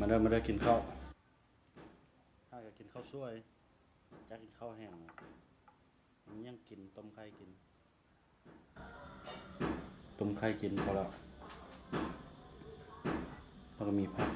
มาได้กินข้าวถ้าอยากกินข้าวสวยจะกินข้าวแห้งมันยังกินต้มไข่กินพอแล้วแล้วก็มีผัก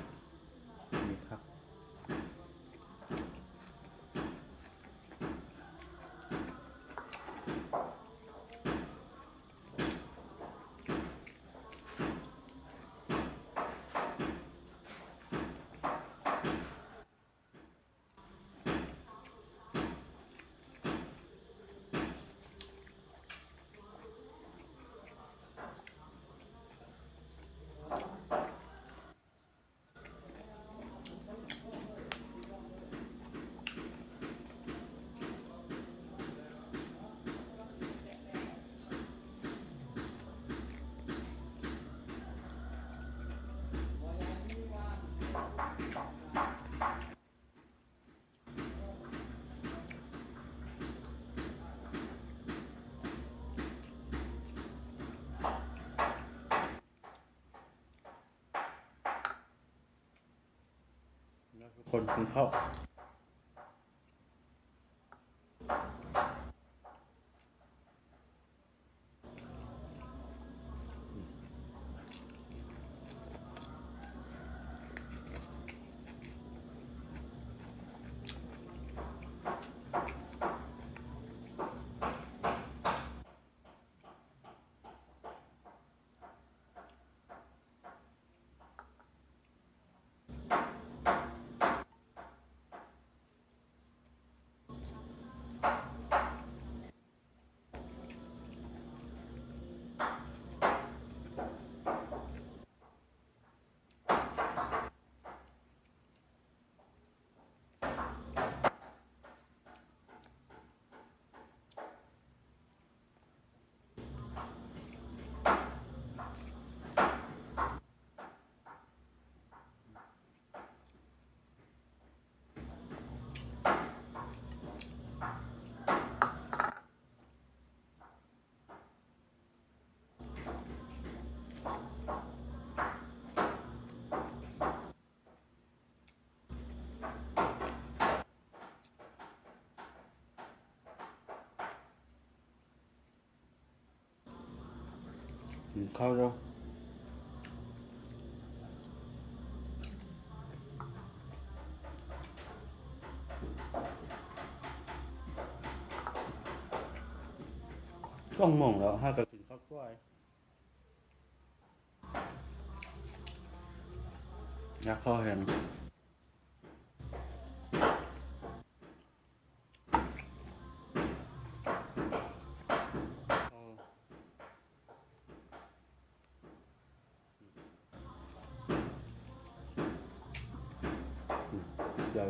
ทุกคนกินข้าวแล้วต้องมองแล้วห้าก็กินข้าวกล้วยอยากข้าวแห้งเดี๋ยว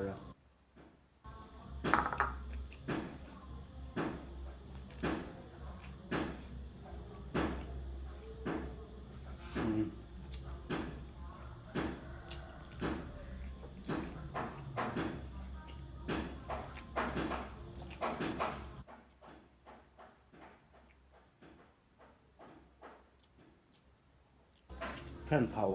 แค่นเขา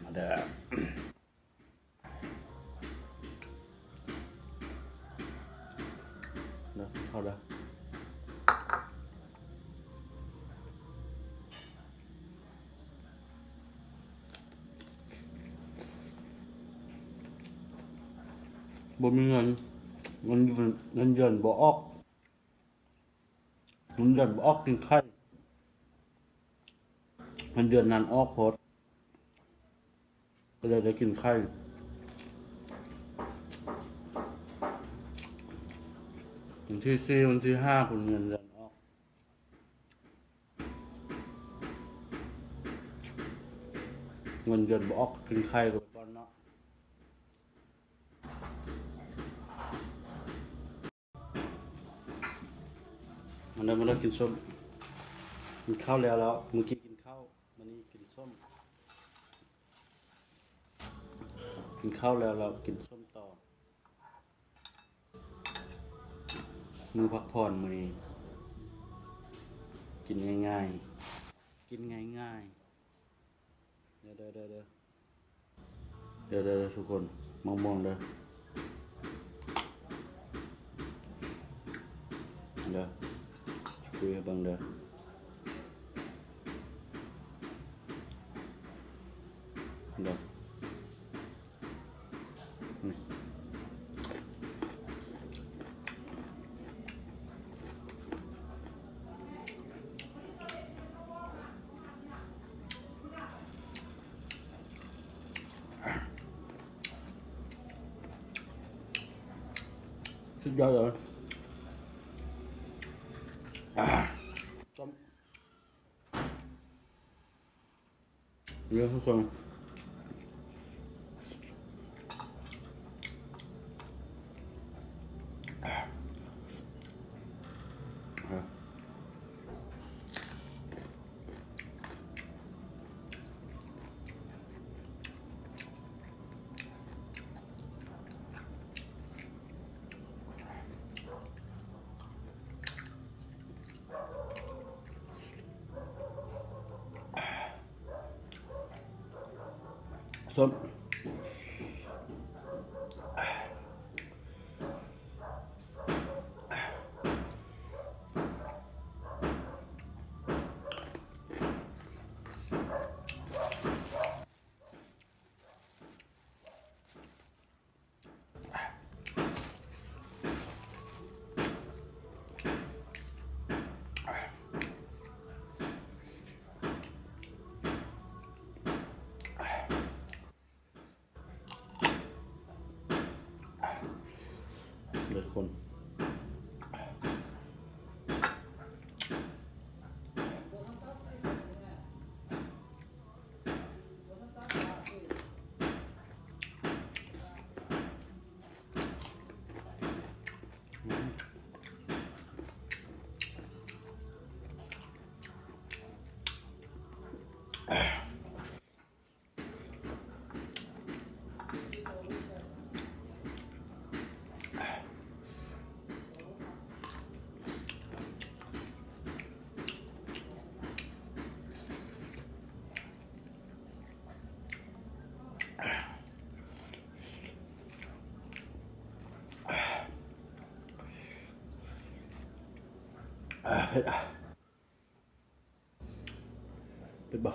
มาเด้อเนาะเข้าเด้อบ่มีเงินเดือนบ่ออกเงินเดือนบ่ออกกินไข่เงินเดือนนั้นออกโพดก็เลยได้กินไข่วันที่4วันที่5คนเงินเดือนออกเงินเดือนบ่ออกกินไข่ก็ไปก่อนเนาะมาเด้อกินส้ม กินข้าวแล้วเมื่อกี้กินข้าววันนี้กินส้มกินข้าวแล้วกินส้มต่อมือพักผ่อนมื้อนี้กินง่ายๆกินง่ายๆเดี๋ยวทุกคนมองเด้อคุยให้เบิ่งเด้อนี่สุดยอดเลยส้มเยอะทุกคนส้มเดี๋ยวทุกคนเผ็ดเป็นบ่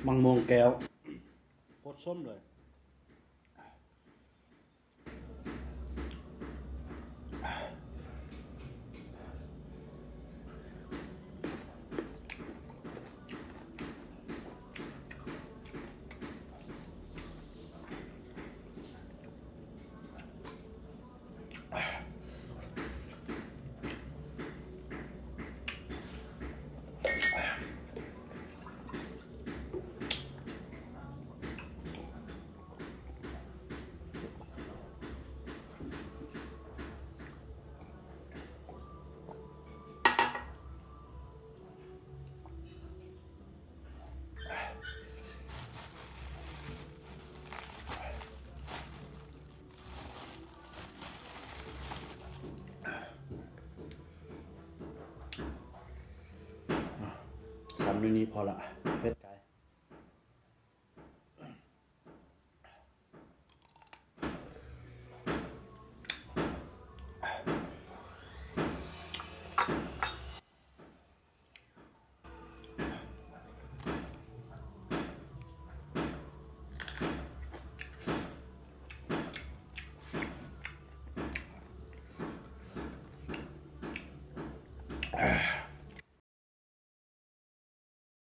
มังมงแก้วโคตรส้มเลยทำในนี้พอละเผ็ด